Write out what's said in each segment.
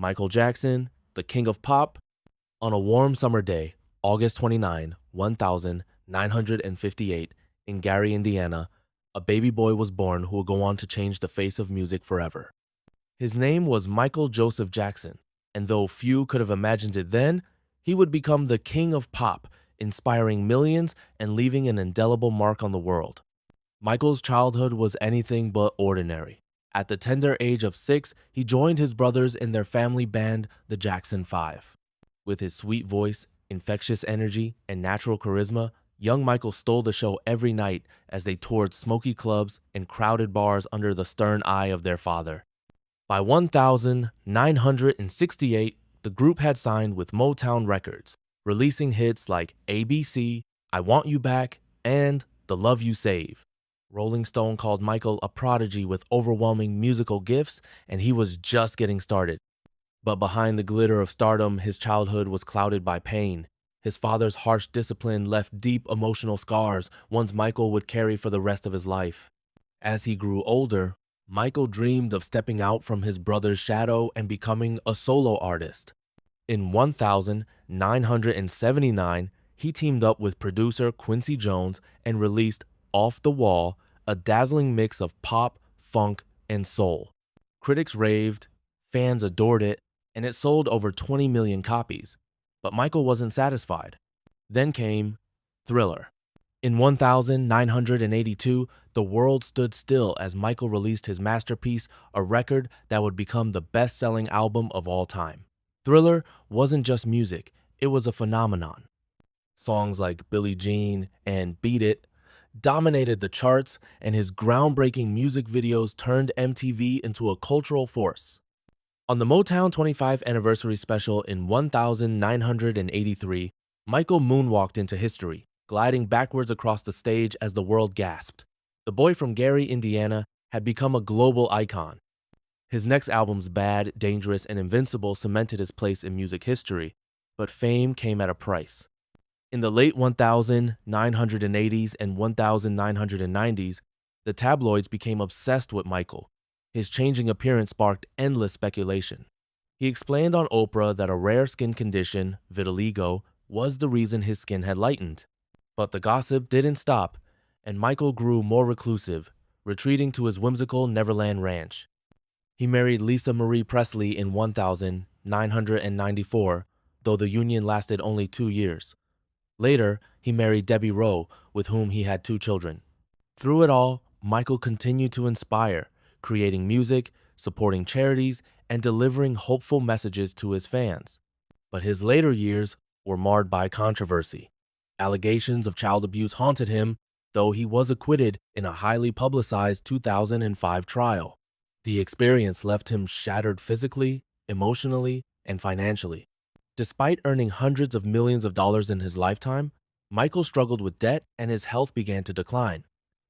Michael Jackson, the king of pop. On a warm summer day, August 29, 1958, in Gary, Indiana, a baby boy was born who would go on to change the face of music forever. His name was Michael Joseph Jackson, and though few could have imagined it then, he would become the king of pop, inspiring millions and leaving an indelible mark on the world. Michael's childhood was anything but ordinary. At the tender age of 6, he joined his brothers in their family band, the Jackson 5. With his sweet voice, infectious energy, and natural charisma, young Michael stole the show every night as they toured smoky clubs and crowded bars under the stern eye of their father. By 1968, the group had signed with Motown Records, releasing hits like ABC, I Want You Back, and The Love You Save. Rolling Stone called Michael a prodigy with overwhelming musical gifts, and he was just getting started. But behind the glitter of stardom, his childhood was clouded by pain. His father's harsh discipline left deep emotional scars, ones Michael would carry for the rest of his life. As he grew older, Michael dreamed of stepping out from his brother's shadow and becoming a solo artist. In 1979, he teamed up with producer Quincy Jones and released Off the Wall, a dazzling mix of pop, funk, and soul. Critics raved, fans adored it, and it sold over 20 million copies. But Michael wasn't satisfied. Then came Thriller. In 1982, the world stood still as Michael released his masterpiece, a record that would become the best-selling album of all time. Thriller wasn't just music, it was a phenomenon. Songs like Billie Jean and Beat It dominated the charts, and his groundbreaking music videos turned MTV into a cultural force. On the Motown 25th anniversary special in 1983, Michael moonwalked into history, gliding backwards across the stage as the world gasped. The boy from Gary, Indiana, had become a global icon. His next albums, Bad, Dangerous, and Invincible, cemented his place in music history, but fame came at a price. In the late 1980s and 1990s, the tabloids became obsessed with Michael. His changing appearance sparked endless speculation. He explained on Oprah that a rare skin condition, vitiligo, was the reason his skin had lightened. But the gossip didn't stop, and Michael grew more reclusive, retreating to his whimsical Neverland ranch. He married Lisa Marie Presley in 1994, though the union lasted only 2 years. Later, he married Debbie Rowe, with whom he had 2 children. Through it all, Michael continued to inspire, creating music, supporting charities, and delivering hopeful messages to his fans. But his later years were marred by controversy. Allegations of child abuse haunted him, though he was acquitted in a highly publicized 2005 trial. The experience left him shattered physically, emotionally, and financially. Despite earning hundreds of millions of dollars in his lifetime, Michael struggled with debt and his health began to decline.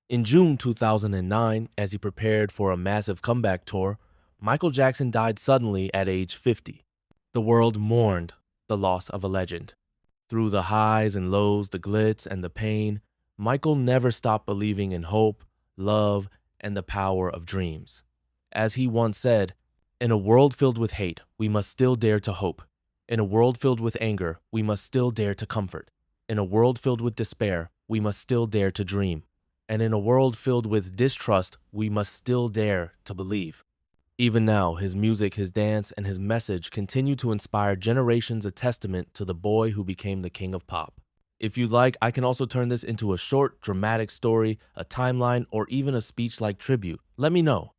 In June 2009, as he prepared for a massive comeback tour, Michael Jackson died suddenly at age 50. The world mourned the loss of a legend. Through the highs and lows, the glitz and the pain, Michael never stopped believing in hope, love, and the power of dreams. As he once said, "In a world filled with hate, we must still dare to hope. In a world filled with anger, we must still dare to comfort. In a world filled with despair, we must still dare to dream. And in a world filled with distrust, we must still dare to believe." Even now, his music, his dance, and his message continue to inspire generations, a testament to the boy who became the king of pop. If you'd like, I can also turn this into a short, dramatic story, a timeline, or even a speech-like tribute. Let me know.